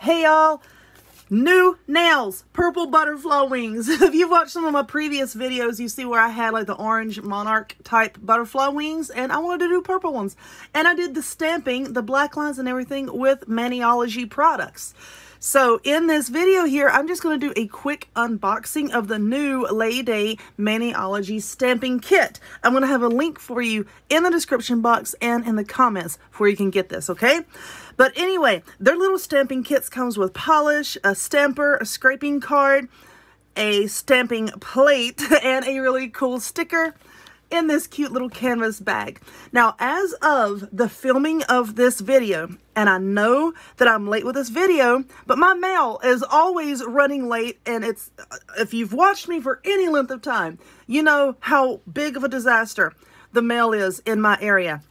Hey y'all, new nails, purple butterfly wings. If you've watched some of my previous videos, you see where I had like the orange monarch type butterfly wings, and I wanted to do purple ones. And I did the stamping, the black lines and everything with Maniology products. So in this video here, I'm just going to do a quick unboxing of the new Lay-Day Maniology stamping kit. I'm going to have a link for you in the description box and in the comments where you can get this, okay? But anyway, their little stamping kits comes with polish, a stamper, a scraping card, a stamping plate, and a really cool sticker in this cute little canvas bag. Now, as of the filming of this video, and I know that I'm late with this video, but my mail is always running late, and it's, if you've watched me for any length of time, you know how big of a disaster the mail is in my area.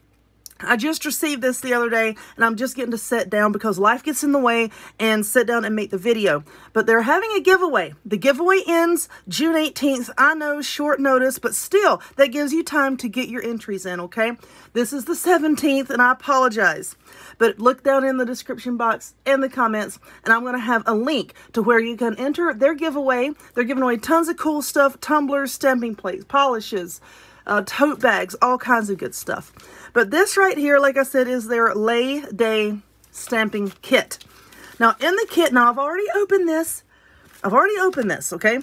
I just received this the other day, and I'm just getting to sit down because life gets in the way and sit down and make the video. But they're having a giveaway. The giveaway ends June 18th. I know, short notice, but still, that gives you time to get your entries in, okay? This is the 17th, and I apologize. But look down in the description box and the comments, and I'm going to have a link to where you can enter their giveaway. They're giving away tons of cool stuff, tumblers, stamping plates, polishes, tote bags, all kinds of good stuff. But this right here, like I said, is their Lay-Day stamping kit. Now, in the kit, now I've already opened this. Okay?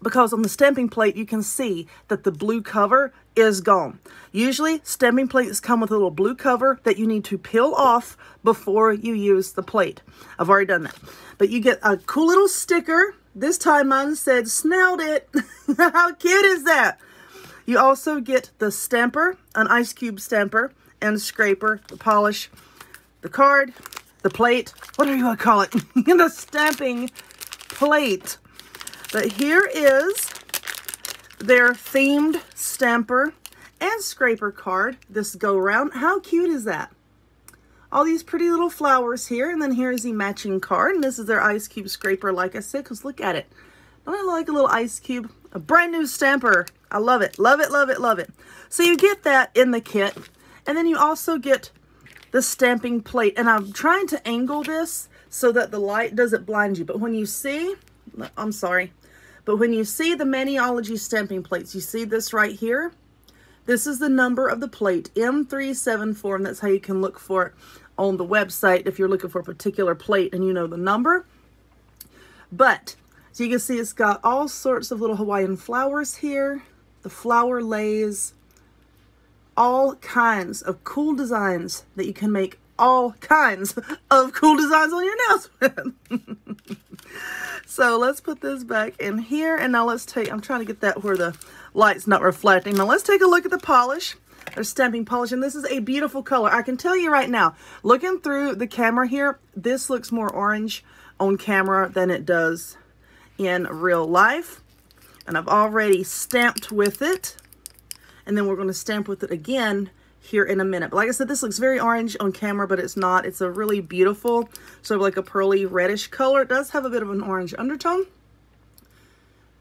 Because on the stamping plate, you can see that the blue cover is gone. Usually, stamping plates come with a little blue cover that you need to peel off before you use the plate. I've already done that. But you get a cool little sticker. This time mine said, "Snelled it." How cute is that? You also get the stamper, an ice cube stamper, and scraper, the polish, the card, the plate, whatever you want to call it, the stamping plate. But here is their themed stamper and scraper card, this go around. How cute is that? All these pretty little flowers here, and then here's the matching card, and this is their ice cube scraper, like I said, because look at it. Don't it look like a little ice cube? A brand new stamper. I love it, love it, love it, love it. So you get that in the kit, and then you also get the stamping plate. And I'm trying to angle this so that the light doesn't blind you. But when you see, I'm sorry, but when you see the Maniology stamping plates, you see this right here? This is the number of the plate, M374, and that's how you can look for it on the website if you're looking for a particular plate and you know the number. But so you can see it's got all sorts of little Hawaiian flowers here, the flower lays, all kinds of cool designs that you can make all kinds of cool designs on your nails with. So let's put this back in here, and now let's take, I'm trying to get that where the light's not reflecting. Now let's take a look at the polish. Or stamping polish, and this is a beautiful color. I can tell you right now, looking through the camera here, this looks more orange on camera than it does in real life. And I've already stamped with it, and then we're going to stamp with it again here in a minute. But like I said, this looks very orange on camera, but it's not. It's a really beautiful, sort of like a pearly reddish color. It does have a bit of an orange undertone,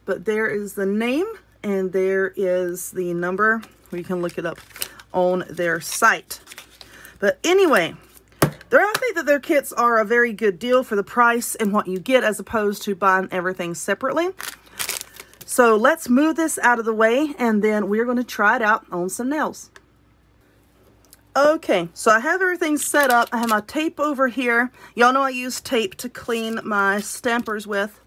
but there is the name, and there is the number where you can look it up on their site. But anyway, I think that their kits are a very good deal for the price and what you get, as opposed to buying everything separately. So let's move this out of the way, and then we're going to try it out on some nails. Okay, so I have everything set up. I have my tape over here. Y'all know I use tape to clean my stampers with.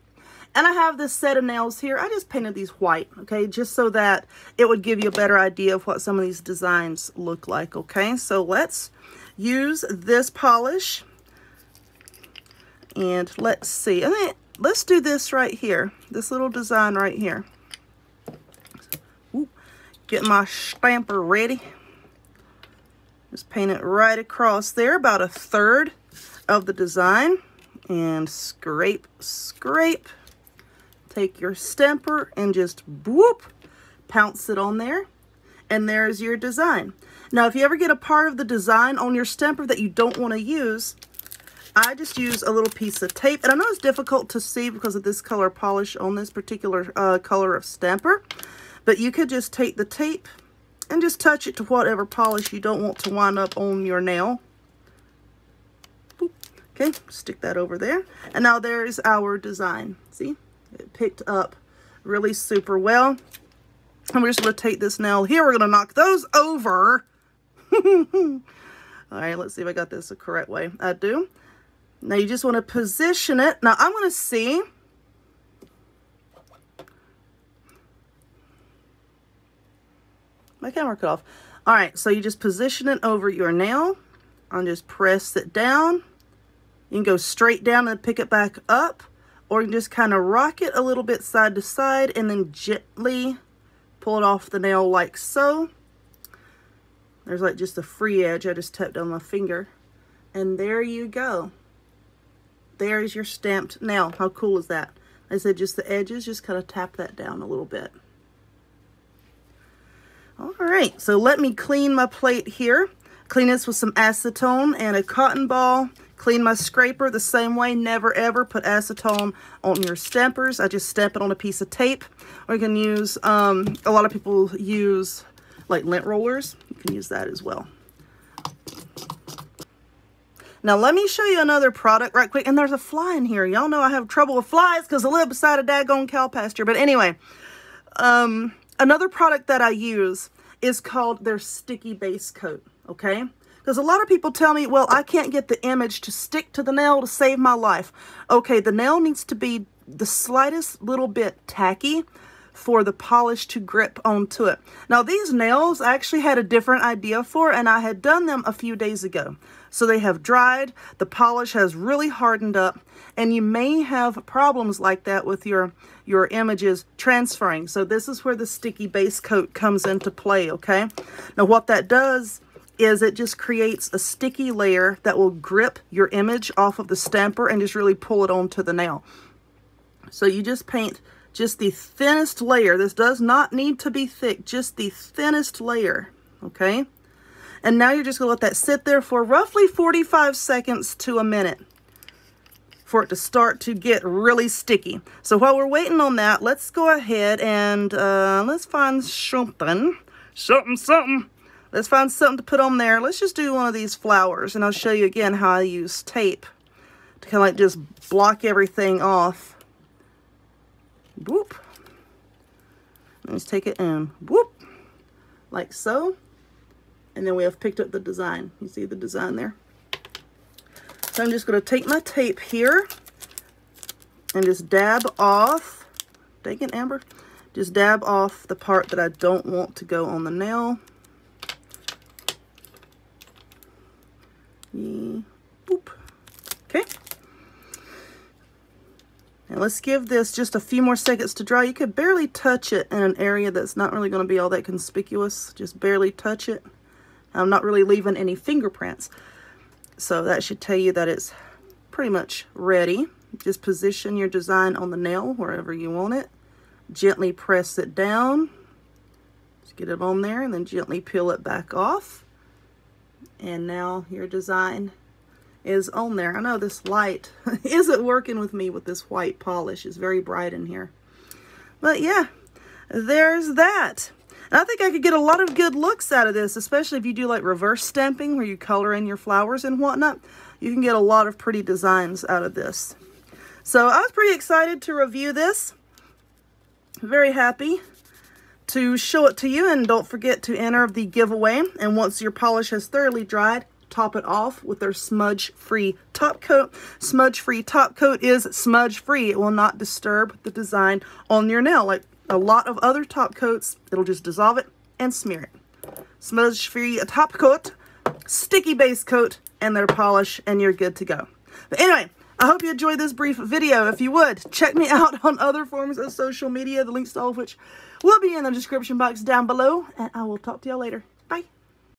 And I have this set of nails here. I just painted these white, okay, just so that it would give you a better idea of what some of these designs look like, okay? So let's use this polish, and let's see. I mean, let's do this right here, this little design right here. Ooh, get my stamper ready. Just paint it right across there, about a third of the design, and scrape, scrape. Take your stamper and just whoop, pounce it on there, and there's your design. Now, if you ever get a part of the design on your stamper that you don't want to use, I just use a little piece of tape. And I know it's difficult to see because of this color polish on this particular color of stamper, but you could just take the tape and just touch it to whatever polish you don't want to wind up on your nail. Boop. Okay, stick that over there. And now there's our design. See, it picked up really super well. And we're just going to take this nail here. We're going to knock those over. All right, let's see if I got this the correct way. I do. Now you just want to position it. Now I'm going to see. My camera cut off. All right, so you just position it over your nail and just press it down. You can go straight down and pick it back up, or you can just kind of rock it a little bit side to side and then gently pull it off the nail like so. There's like just a free edge. I just tapped on my finger. And there you go. There's your stamped nail. How cool is that? I said just the edges, just kind of tap that down a little bit. All right, so let me clean my plate here. Clean this with some acetone and a cotton ball. Clean my scraper the same way. Never ever put acetone on your stampers. I just stamp it on a piece of tape. Or you can use, a lot of people use like lint rollers. You can use that as well. Now let me show you another product right quick. And there's a fly in here. Y'all know I have trouble with flies because I live beside a daggone cow pasture. But anyway, another product that I use is called their sticky base coat. Okay? Because a lot of people tell me, well, I can't get the image to stick to the nail to save my life. Okay, the nail needs to be the slightest little bit tacky for the polish to grip onto it. Now, these nails I actually had a different idea for, and I had done them a few days ago. So they have dried, the polish has really hardened up, and you may have problems like that with your images transferring. So this is where the sticky base coat comes into play, okay? Now, what that does is it just creates a sticky layer that will grip your image off of the stamper and just really pull it onto the nail. So you just paint just the thinnest layer. This does not need to be thick, just the thinnest layer, okay? And now you're just gonna let that sit there for roughly 45 seconds to a minute for it to start to get really sticky. So while we're waiting on that, let's go ahead and let's find something. Let's find something to put on there. Let's just do one of these flowers, and I'll show you again how I use tape to kind of like just block everything off. Whoop. Let's take it and whoop, like so. And then we have picked up the design. You see the design there? So I'm just going to take my tape here and just dab off. Dang it, Amber. Just dab off the part that I don't want to go on the nail. Boop. Okay. And let's give this just a few more seconds to dry. You could barely touch it in an area that's not really going to be all that conspicuous. Just barely touch it. I'm not really leaving any fingerprints. So that should tell you that it's pretty much ready. Just position your design on the nail wherever you want it. Gently press it down. Just get it on there and then gently peel it back off. And now your design is on there. I know this light isn't working with me with this white polish. It's very bright in here. But yeah, there's that. And I think I could get a lot of good looks out of this, especially if you do like reverse stamping where you color in your flowers and whatnot. You can get a lot of pretty designs out of this. So I was pretty excited to review this. Very happy to show it to you, and don't forget to enter the giveaway. And once your polish has thoroughly dried, top it off with their smudge-free top coat. Smudge-free top coat is smudge-free. It will not disturb the design on your nail. Like a lot of other top coats, it'll just dissolve it and smear it. Smudge-free top coat, sticky base coat, and their polish, and you're good to go. But anyway, I hope you enjoyed this brief video. If you would, check me out on other forms of social media, the links to all of which will be in the description box down below, and I will talk to y'all later.